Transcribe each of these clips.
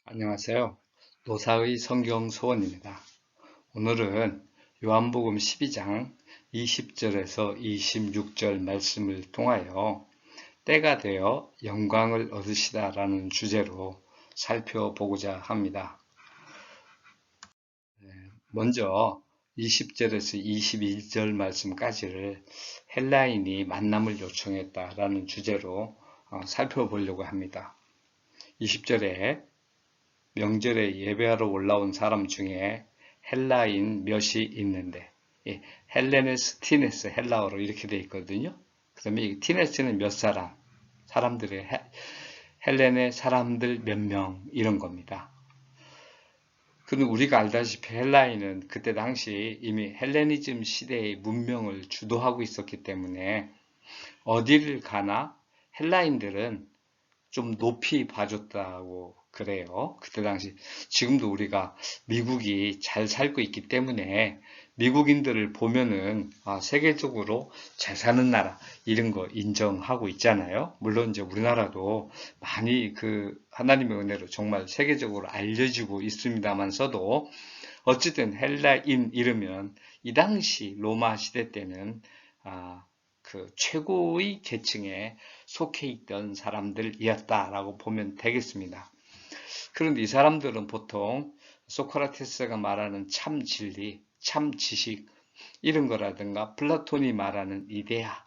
안녕하세요. 노사의 성경 소원입니다. 오늘은 요한복음 12장 20절에서 26절 말씀을 통하여 때가 되어 영광을 얻으시다라는 주제로 살펴보고자 합니다. 먼저 20절에서 21절 말씀까지를 헬라인이 만남을 요청했다라는 주제로 살펴보려고 합니다. 20절에 명절에 예배하러 올라온 사람 중에 헬라인 몇이 있는데, 헬레네스, 티네스, 헬라어로 이렇게 되어 있거든요. 그 다음에 이 티네스는 몇 사람, 사람들의 헬렌의 사람들 몇 명, 이런 겁니다. 그런데 우리가 알다시피 헬라인은 그때 당시 이미 헬레니즘 시대의 문명을 주도하고 있었기 때문에 어디를 가나 헬라인들은 좀 높이 봐줬다고 그래요. 그때 당시. 지금도 우리가 미국이 잘 살고 있기 때문에 미국인들을 보면은 세계적으로 잘 사는 나라 이런 거 인정하고 있잖아요. 물론 이제 우리나라도 많이 그 하나님의 은혜로 정말 세계적으로 알려지고 있습니다만서도 어쨌든 헬라인 이르면 이 당시 로마 시대 때는 그 최고의 계층에 속해 있던 사람들이었다라고 보면 되겠습니다. 그런데 이 사람들은 보통 소크라테스가 말하는 참 진리, 참 지식 이런 거라든가 플라톤이 말하는 이데아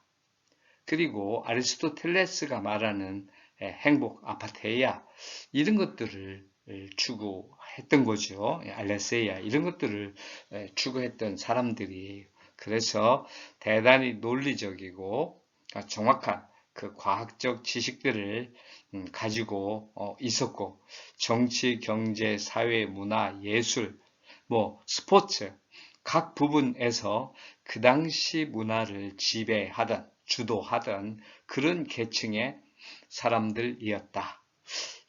그리고 아리스토텔레스가 말하는 행복, 아파테이아 이런 것들을 추구했던 거죠. 알레세이아 이런 것들을 추구했던 사람들이 그래서 대단히 논리적이고 정확한 그 과학적 지식들을 가지고 있었고 정치, 경제, 사회, 문화, 예술, 뭐 스포츠 각 부분에서 그 당시 문화를 지배하던 주도하던 그런 계층의 사람들이었다.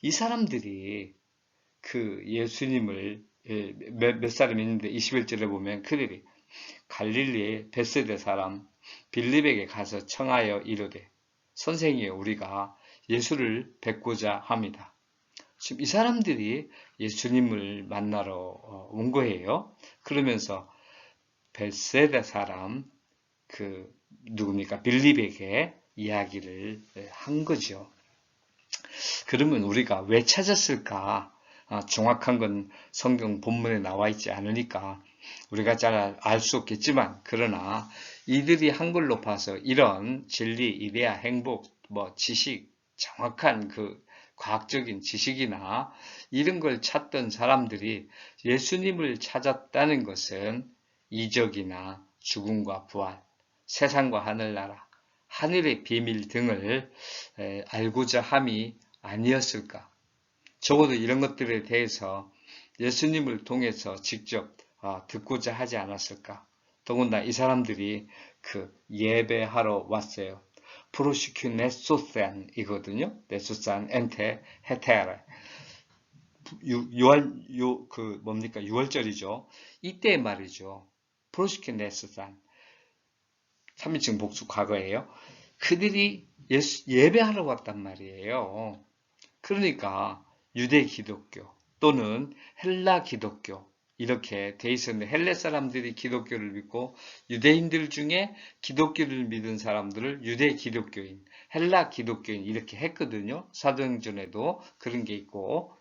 이 사람들이 그 예수님을 몇 사람 있는데 21절에 보면 그들이 갈릴리의 벳세다 사람 빌립에게 가서 청하여 이르되 선생이여 우리가 예수를 뵙고자 합니다. 지금 이 사람들이 예수님을 만나러 온 거예요. 그러면서 벳세다 사람 그 누굽니까? 빌립에게 이야기를 한 거죠. 그러면 우리가 왜 찾았을까? 정확한 건 성경 본문에 나와 있지 않으니까 우리가 잘 알 수 없겠지만 그러나 이들이 한글로 봐서 이런 진리, 이데아, 행복, 뭐 지식, 정확한 그 과학적인 지식이나 이런 걸 찾던 사람들이 예수님을 찾았다는 것은 이적이나 죽음과 부활, 세상과 하늘나라, 하늘의 비밀 등을 알고자 함이 아니었을까? 적어도 이런 것들에 대해서 예수님을 통해서 직접 듣고자 하지 않았을까? 더군다나 이 사람들이 그 예배하러 왔어요. 프로시큐네소센 이거든요. 네소산 엔테 헤테아라. 6월 그 뭡니까? 6월절이죠. 이때 말이죠. 프로시큐네소산 3인칭 복수 과거예요. 그들이 예배하러 왔단 말이에요. 그러니까 유대 기독교 또는 헬라 기독교 이렇게 돼 있었는데 헬레 사람들이 기독교를 믿고 유대인들 중에 기독교를 믿은 사람들을 유대 기독교인, 헬라 기독교인 이렇게 했거든요. 사도행전에도 그런 게 있고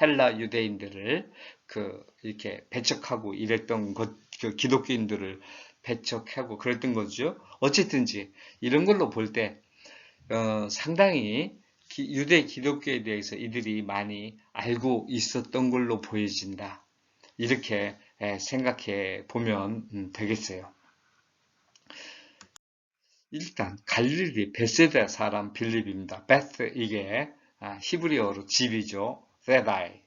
헬라 유대인들을 그 이렇게 배척하고 이랬던 것, 그 기독교인들을 배척하고 그랬던 거죠. 어쨌든지 이런 걸로 볼 때 상당히 유대 기독교에 대해서 이들이 많이 알고 있었던 걸로 보여진다. 이렇게 생각해 보면 되겠어요. 일단 갈릴리 벳세다 사람 빌립입니다. 베스 이게 히브리어로 집이죠.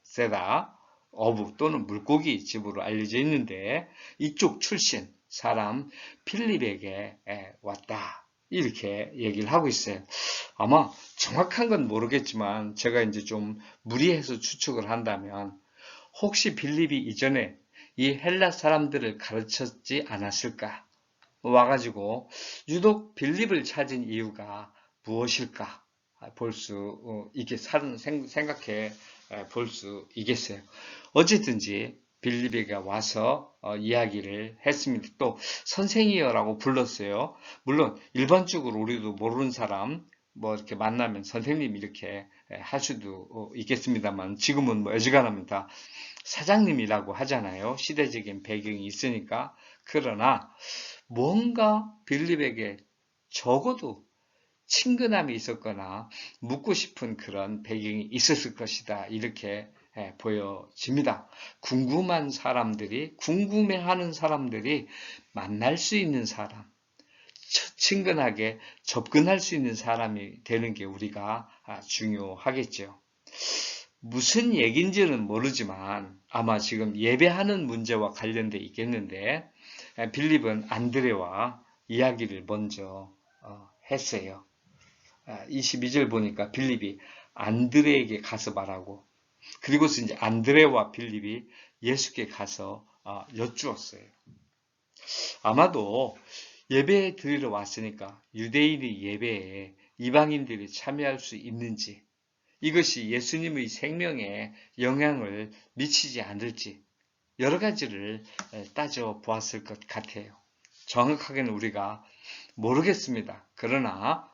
세다 어부 또는 물고기 집으로 알려져 있는데 이쪽 출신 사람 필립에게 왔다. 이렇게 얘기를 하고 있어요. 아마 정확한 건 모르겠지만 제가 이제 좀 무리해서 추측을 한다면 혹시 빌립이 이전에 이 헬라 사람들을 가르쳤지 않았을까? 와가지고 유독 빌립을 찾은 이유가 무엇일까? 볼 수 있게 생각해 볼 수 있겠어요. 어쨌든지 빌립에게 와서 이야기를 했습니다. 또 선생이여라고 불렀어요. 물론 일반적으로 우리도 모르는 사람 뭐 이렇게 만나면 선생님 이렇게 할 수도 있겠습니다만 지금은 뭐 어지간하면 다 사장님이라고 하잖아요. 시대적인 배경이 있으니까. 그러나 뭔가 빌립에게 적어도 친근함이 있었거나 묻고 싶은 그런 배경이 있었을 것이다. 이렇게 보여집니다. 궁금해하는 사람들이 만날 수 있는 사람, 친근하게 접근할 수 있는 사람이 되는 게 우리가 중요하겠죠. 무슨 얘기인지는 모르지만 아마 지금 예배하는 문제와 관련돼 있겠는데 빌립은 안드레와 이야기를 먼저 했어요. 22절 보니까 빌립이 안드레에게 가서 말하고 그리고서 이제 안드레와 빌립이 예수께 가서 여쭈었어요. 아마도 예배 드리러 왔으니까 유대인의 예배에 이방인들이 참여할 수 있는지 이것이 예수님의 생명에 영향을 미치지 않을지 여러 가지를 따져 보았을 것 같아요. 정확하게는 우리가 모르겠습니다. 그러나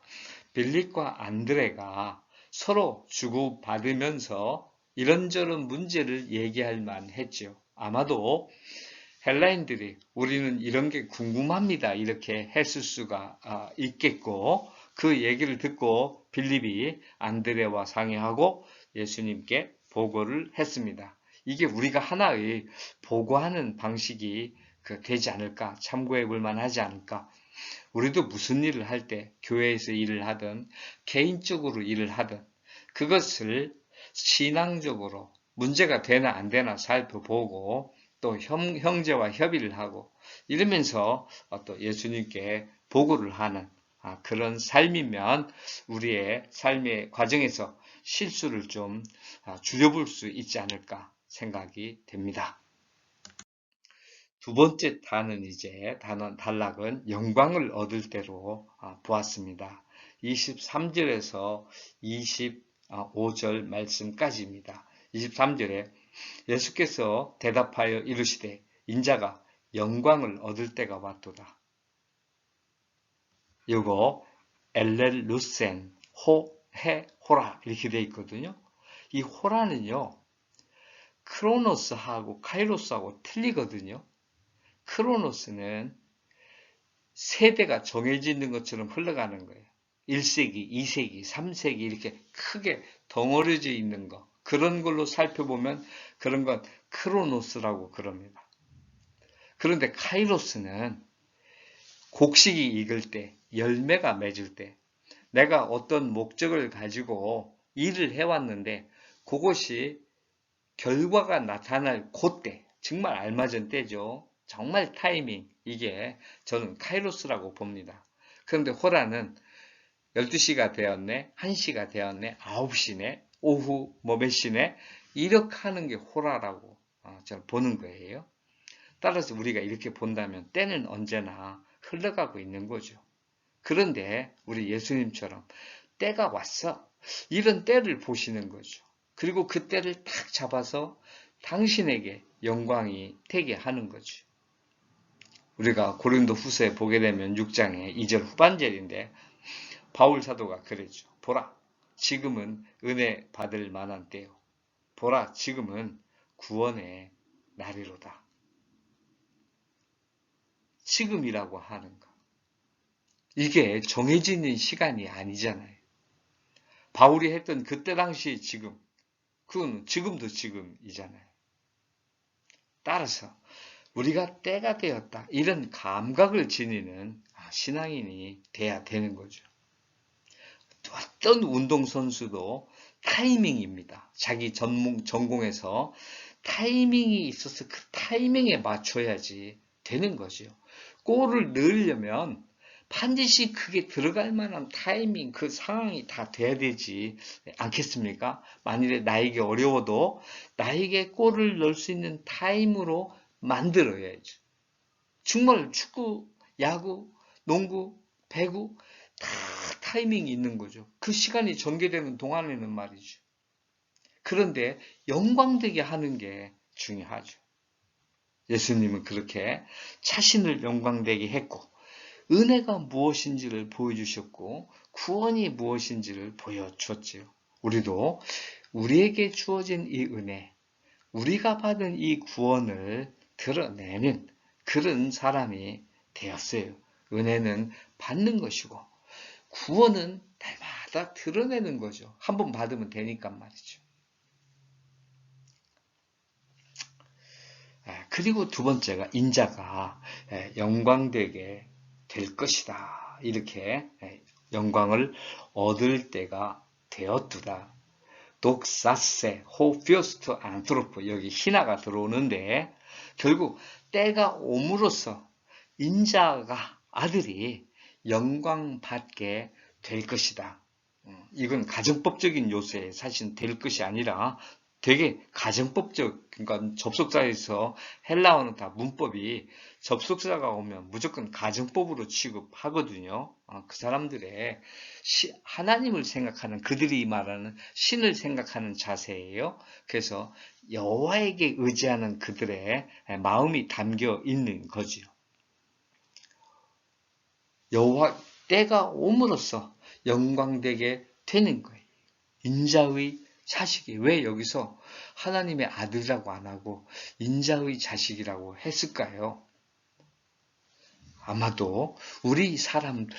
빌립과 안드레가 서로 주고받으면서 이런저런 문제를 얘기할 만했죠. 아마도 헬라인들이 우리는 이런 게 궁금합니다. 이렇게 했을 수가 있겠고 그 얘기를 듣고 빌립이 안드레와 상의하고 예수님께 보고를 했습니다. 이게 우리가 하나의 보고하는 방식이 되지 않을까? 참고해 볼 만하지 않을까? 우리도 무슨 일을 할 때 교회에서 일을 하든 개인적으로 일을 하든 그것을 신앙적으로 문제가 되나 안 되나 살펴보고 또 형제와 협의를 하고 이러면서 또 예수님께 보고를 하는 그런 삶이면 우리의 삶의 과정에서 실수를 좀 줄여볼 수 있지 않을까 생각이 됩니다. 두 번째 단락은 영광을 얻을 때로 보았습니다. 23절에서 25절 말씀까지입니다. 23절에 예수께서 대답하여 이르시되 인자가 영광을 얻을 때가 왔도다. 요거 엘렐루센 호해 호라 이렇게 되어 있거든요. 이 호라는요. 크로노스하고 카이로스하고 틀리거든요. 크로노스는 세대가 정해져 있는 것처럼 흘러가는 거예요. 1세기, 2세기, 3세기 이렇게 크게 덩어려져 있는 거. 그런 걸로 살펴보면 그런 건 크로노스라고 그럽니다. 그런데 카이로스는 곡식이 익을 때, 열매가 맺을 때, 내가 어떤 목적을 가지고 일을 해왔는데 그것이 결과가 나타날 그때, 정말 알맞은 때죠. 정말 타이밍, 이게 저는 카이로스라고 봅니다. 그런데 호라는 12시가 되었네, 1시가 되었네, 9시네, 오후 몇 시네, 이렇게 하는 게 호라라고 저는 보는 거예요. 따라서 우리가 이렇게 본다면 때는 언제나 흘러가고 있는 거죠. 그런데 우리 예수님처럼 때가 왔어. 이런 때를 보시는 거죠. 그리고 그 때를 딱 잡아서 당신에게 영광이 되게 하는 거죠. 우리가 고린도 후서에 보게 되면 6장의 2절 후반절인데 바울 사도가 그랬죠. 보라, 지금은 은혜 받을 만한 때요. 보라, 지금은 구원의 날이로다. 지금이라고 하는 것. 이게 정해지는 시간이 아니잖아요. 바울이 했던 그때 당시 지금, 그건 지금도 지금이잖아요. 따라서 우리가 때가 되었다. 이런 감각을 지니는 신앙인이 돼야 되는 거죠. 어떤 운동선수도 타이밍입니다. 자기 전공에서 타이밍이 있어서 그 타이밍에 맞춰야지 되는 거죠. 골을 넣으려면 반드시 그게 들어갈 만한 타이밍, 그 상황이 다 돼야 되지 않겠습니까? 만일에 나에게 어려워도 나에게 골을 넣을 수 있는 타임으로 만들어야죠. 정말 축구, 야구, 농구, 배구 다 타이밍이 있는 거죠. 그 시간이 전개되는 동안에는 말이죠. 그런데 영광되게 하는 게 중요하죠. 예수님은 그렇게 자신을 영광되게 했고, 은혜가 무엇인지를 보여주셨고, 구원이 무엇인지를 보여주었지요. 우리도 우리에게 주어진 이 은혜, 우리가 받은 이 구원을 드러내는 그런 사람이 되었어요. 은혜는 받는 것이고, 구원은 날마다 드러내는 거죠. 한 번 받으면 되니까 말이죠. 그리고 두 번째가 인자가 영광되게 될 것이다. 이렇게 영광을 얻을 때가 되었두다. 독사세, 호피오스트 안트로프, 여기 히나가 들어오는데 결국 때가 옴으로써 인자가 아들이 영광받게 될 것이다. 이건 가정법적인 요소에 사실 될 것이 아니라 되게 가정법적, 그러니까 접속사에서 헬라어는 다 문법이 접속사가 오면 무조건 가정법으로 취급하거든요. 그 사람들의 하나님을 생각하는, 그들이 말하는 신을 생각하는 자세예요. 그래서 여호와에게 의지하는 그들의 마음이 담겨 있는 거지요. 여호와 때가 옴으로써 영광되게 되는 거예요. 인자의 자식이 왜 여기서 하나님의 아들이라고 안 하고 인자의 자식이라고 했을까요? 아마도 우리 사람들,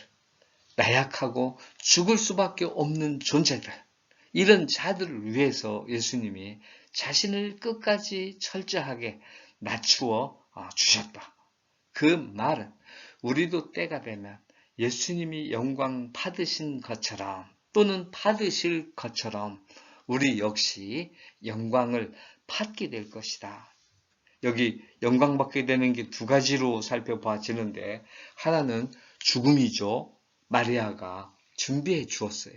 나약하고 죽을 수밖에 없는 존재들, 이런 자들을 위해서 예수님이 자신을 끝까지 철저하게 낮추어 주셨다. 그 말은 우리도 때가 되면 예수님이 영광 받으신 것처럼 또는 받으실 것처럼 우리 역시 영광을 받게 될 것이다. 여기 영광받게 되는 게 두 가지로 살펴봐지는데 하나는 죽음이죠. 마리아가 준비해 주었어요.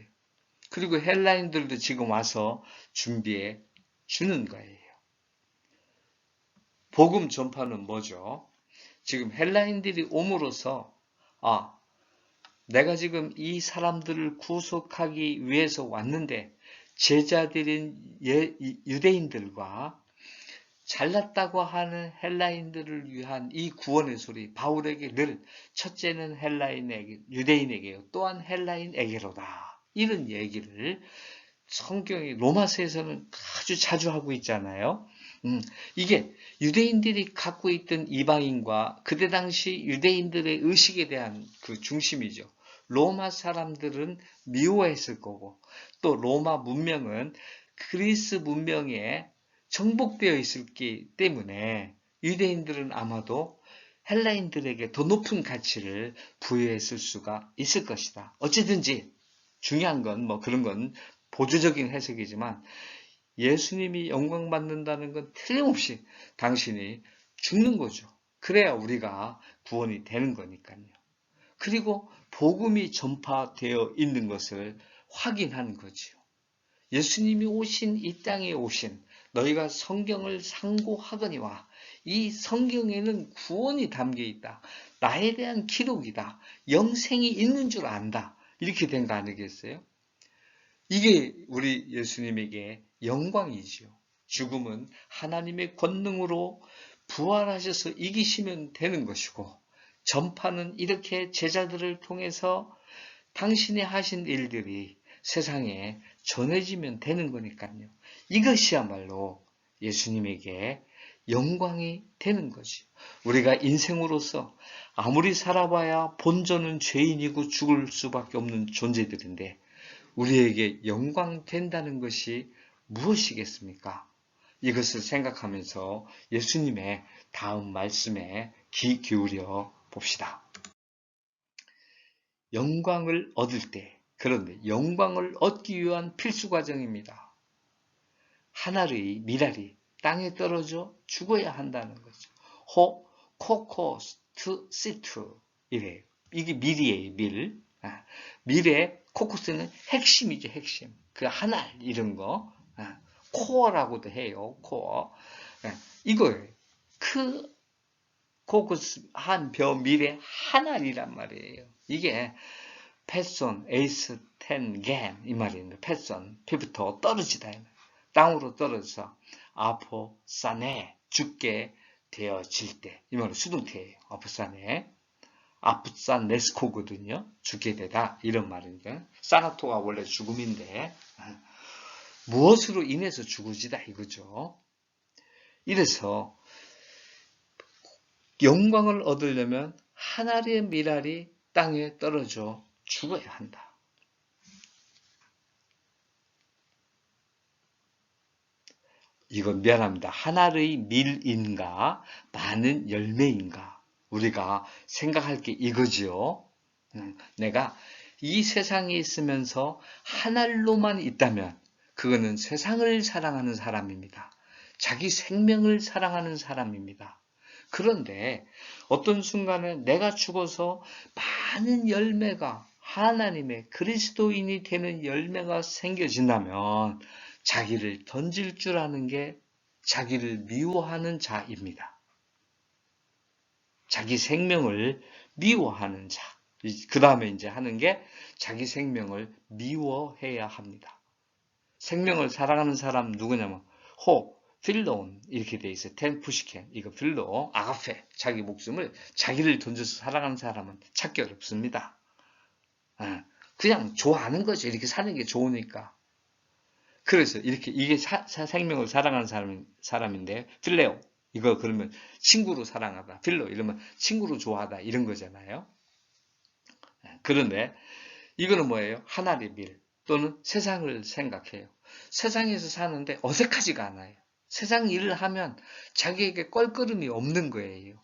그리고 헬라인들도 지금 와서 준비해 주는 거예요. 복음 전파는 뭐죠? 지금 헬라인들이 옴으로써 내가 지금 이 사람들을 구속하기 위해서 왔는데 제자들인 유대인들과 잘났다고 하는 헬라인들을 위한 이 구원의 소리, 바울에게 늘 첫째는 유대인에게요. 또한 헬라인에게로다. 이런 얘기를 성경이 로마서에서는 아주 자주 하고 있잖아요. 이게 유대인들이 갖고 있던 이방인과 그때 당시 유대인들의 의식에 대한 그 중심이죠. 로마 사람들은 미워했을 거고 또 로마 문명은 그리스 문명에 정복되어 있었기 때문에 유대인들은 아마도 헬라인들에게 더 높은 가치를 부여했을 수가 있을 것이다. 어쨌든지 중요한 건 뭐 그런 건 보조적인 해석이지만 예수님이 영광 받는다는 건 틀림없이 당신이 죽는 거죠. 그래야 우리가 구원이 되는 거니까요. 그리고 복음이 전파되어 있는 것을 확인하는 거지요. 예수님이 오신 이 땅에 오신 너희가 성경을 상고하거니와 이 성경에는 구원이 담겨 있다. 나에 대한 기록이다. 영생이 있는 줄 안다. 이렇게 된 거 아니겠어요? 이게 우리 예수님에게 영광이지요. 죽음은 하나님의 권능으로 부활하셔서 이기시면 되는 것이고 전파는 이렇게 제자들을 통해서 당신이 하신 일들이 세상에 전해지면 되는 거니까요. 이것이야말로 예수님에게 영광이 되는 거지. 우리가 인생으로서 아무리 살아봐야 본전은 죄인이고 죽을 수밖에 없는 존재들인데 우리에게 영광 된다는 것이 무엇이겠습니까? 이것을 생각하면서 예수님의 다음 말씀에 귀 기울여 봅시다. 영광을 얻을 때, 그런데 영광을 얻기 위한 필수 과정입니다. 하늘의 미랄이 땅에 떨어져 죽어야 한다는 거죠. 코코스 시트 이래요. 이게 밀이에요, 밀. 밀의 코코스는 핵심이죠, 핵심. 그 하날 이런 거. 코어라고도 해요, 코어. 이거예요. 그 코코스 한 벼 밀의 하날이란 말이에요. 이게 패손, 에이스, 텐, 겐 이 말입니다. 패손, 피부터 떨어지다. 땅으로 떨어져서 아포사네 죽게 되어질 때, 이 말은 수동태예요. 아포사네. 아프산 네스코거든요. 죽게 되다 이런 말이니까. 사나토가 원래 죽음인데 무엇으로 인해서 죽어지다 이거죠. 이래서 영광을 얻으려면 한 알의 밀알이 땅에 떨어져 죽어야 한다. 이건 미안합니다. 한 알의 밀인가 많은 열매인가 우리가 생각할 게 이거지요. 내가 이 세상에 있으면서 한 알로만 있다면 그거는 세상을 사랑하는 사람입니다. 자기 생명을 사랑하는 사람입니다. 그런데 어떤 순간에 내가 죽어서 많은 열매가 하나님의 그리스도인이 되는 열매가 생겨진다면 자기를 던질 줄 아는 게 자기를 미워하는 자입니다. 자기 생명을 미워하는 자. 그 다음에 이제 하는 게 자기 생명을 미워해야 합니다. 생명을 사랑하는 사람 누구냐면 필로온 이렇게 돼 있어요. 텐푸시켄 이거 필로 아가페 자기 목숨을 자기를 던져서 살아가는 사람은 찾기 어렵습니다. 그냥 좋아하는 거죠. 이렇게 사는 게 좋으니까. 그래서 이렇게 이게 생명을 사랑하는 사람인데 필레오 이거 그러면 친구로 사랑하다 필로 이러면 친구로 좋아하다 이런 거잖아요. 그런데 이거는 뭐예요? 하나의 밀 또는 세상을 생각해요. 세상에서 사는데 어색하지가 않아요. 세상 일을 하면 자기에게 껄끄름이 없는 거예요.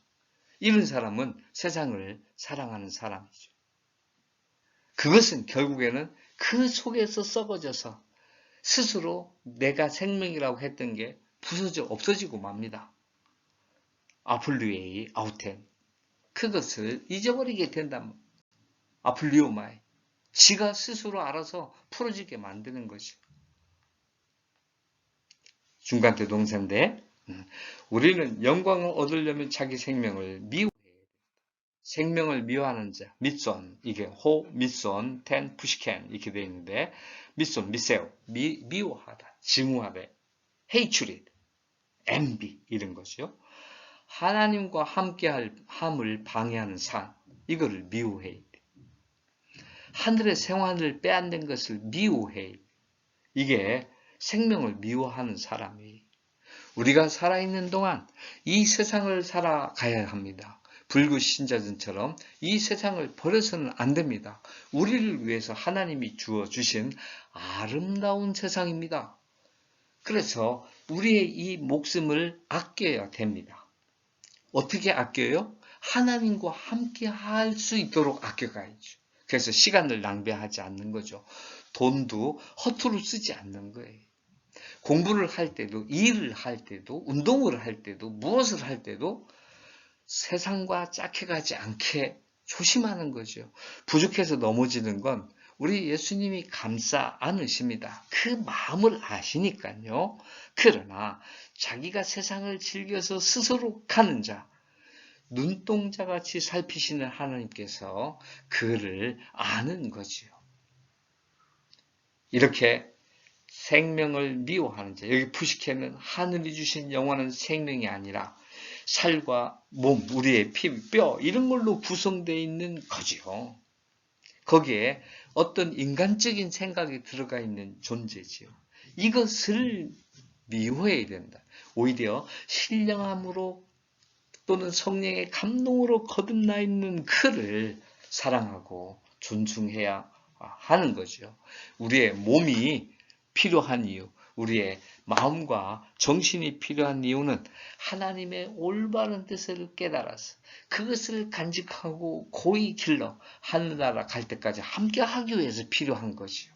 이런 사람은 세상을 사랑하는 사람이죠. 그것은 결국에는 그 속에서 썩어져서 스스로 내가 생명이라고 했던 게 부서져 없어지고 맙니다. 아플리에이 아우텐 그것을 잊어버리게 된다면 아플리오마이 지가 스스로 알아서 풀어지게 만드는 거죠. 중간대 동사인데 우리는 영광을 얻으려면 자기 생명을 미워해야 돼. 생명을 미워하는 자, 밑손 이게 밑손, 푸시켄 이렇게 되어 있는데 밑손, 밑세우 미워하다, 증오하다, 헤이츄릿, 엔비 이런 것이요. 하나님과 함께함을 방해하는 산 이거를 미워해야 돼. 하늘의 생활을 빼앗는 것을 미워해. 이게 생명을 미워하는 사람이 우리가 살아있는 동안 이 세상을 살아가야 합니다. 불구신자들처럼 이 세상을 버려서는 안 됩니다. 우리를 위해서 하나님이 주어주신 아름다운 세상입니다. 그래서 우리의 이 목숨을 아껴야 됩니다. 어떻게 아껴요? 하나님과 함께 할 수 있도록 아껴가야죠. 그래서 시간을 낭비하지 않는 거죠. 돈도 허투루 쓰지 않는 거예요. 공부를 할 때도, 일을 할 때도, 운동을 할 때도, 무엇을 할 때도 세상과 짝해가지 않게 조심하는 거죠. 부족해서 넘어지는 건 우리 예수님이 감싸 안으십니다. 그 마음을 아시니까요. 그러나 자기가 세상을 즐겨서 스스로 가는 자, 눈동자같이 살피시는 하나님께서 그를 아는 거지요. 이렇게 생명을 미워하는 자, 여기 푸시케는 하늘이 주신 영원한 생명이 아니라 살과 몸, 우리의 피, 뼈 이런 걸로 구성되어 있는 거지요. 거기에 어떤 인간적인 생각이 들어가 있는 존재지요. 이것을 미워해야 된다. 오히려 신령함으로 또는 성령의 감동으로 거듭나 있는 그를 사랑하고 존중해야 하는 거죠. 우리의 몸이 필요한 이유, 우리의 마음과 정신이 필요한 이유는 하나님의 올바른 뜻을 깨달아서 그것을 간직하고 고이 길러 하늘나라 갈 때까지 함께 하기 위해서 필요한 것이요.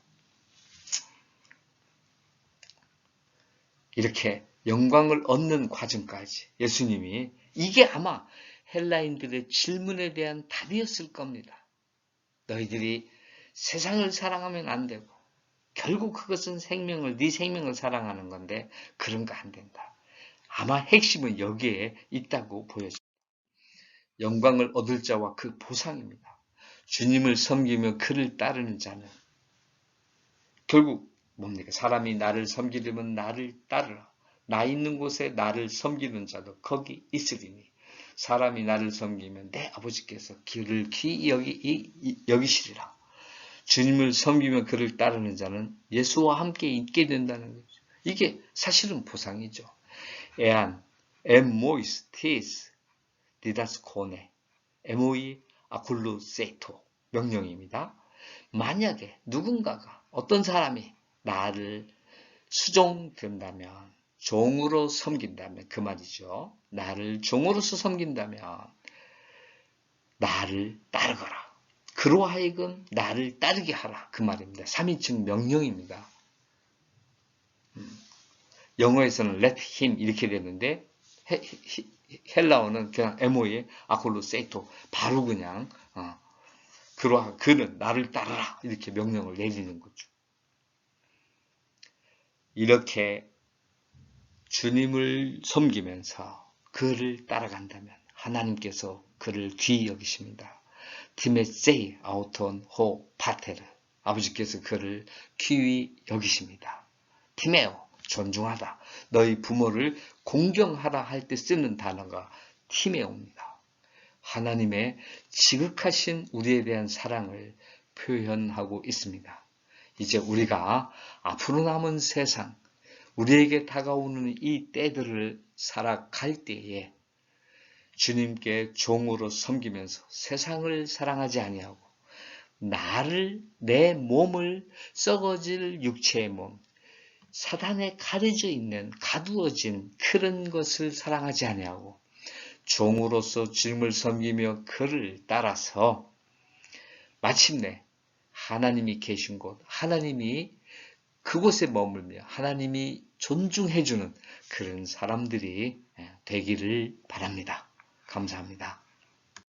이렇게 영광을 얻는 과정까지 예수님이 이게 아마 헬라인들의 질문에 대한 답이었을 겁니다. 너희들이 세상을 사랑하면 안 되고 결국 그것은 네 생명을 사랑하는 건데 그런 거 안 된다. 아마 핵심은 여기에 있다고 보여집니다. 영광을 얻을 자와 그 보상입니다. 주님을 섬기며 그를 따르는 자는 결국 뭡니까? 사람이 나를 섬기려면 나를 따르라. 나 있는 곳에 나를 섬기는 자도 거기 있으리니. 사람이 나를 섬기면 내 아버지께서 그를 귀히 여기시리라. 주님을 섬기며 그를 따르는 자는 예수와 함께 있게 된다는 거죠. 이게 사실은 보상이죠. 에안, 엠모이스, 티스, 디다스코네, 에모이, 아쿨루세토 명령입니다. 만약에 누군가가 어떤 사람이 나를 수종된다면, 종으로 섬긴다면 그 말이죠. 나를 종으로서 섬긴다면 나를 따르거라. 그로 하여금 나를 따르게 하라. 그 말입니다. 3인칭 명령입니다. 영어에서는 let him 이렇게 되는데 헬라어는 그냥 MO에 아콜로세이토 바로 그냥 그는 나를 따르라 이렇게 명령을 내리는 거죠. 이렇게 주님을 섬기면서 그를 따라간다면 하나님께서 그를 귀히 여기십니다. 티메세이 아우톤 호 파테르 아버지께서 그를 귀히 여기십니다. 티메오 존중하다. 너희 부모를 공경하라 할 때 쓰는 단어가 티메오입니다. 하나님의 지극하신 우리에 대한 사랑을 표현하고 있습니다. 이제 우리가 앞으로 남은 세상, 우리에게 다가오는 이 때들을 살아갈 때에 주님께 종으로 섬기면서 세상을 사랑하지 아니하고 나를, 내 몸을 썩어질 육체의 몸, 사단에 가려져 있는 가두어진 그런 것을 사랑하지 아니하고 종으로서 주님을 섬기며 그를 따라서 마침내 하나님이 계신 곳, 하나님이 그곳에 머물며 하나님이 존중해주는 그런 사람들이 되기를 바랍니다. 감사합니다.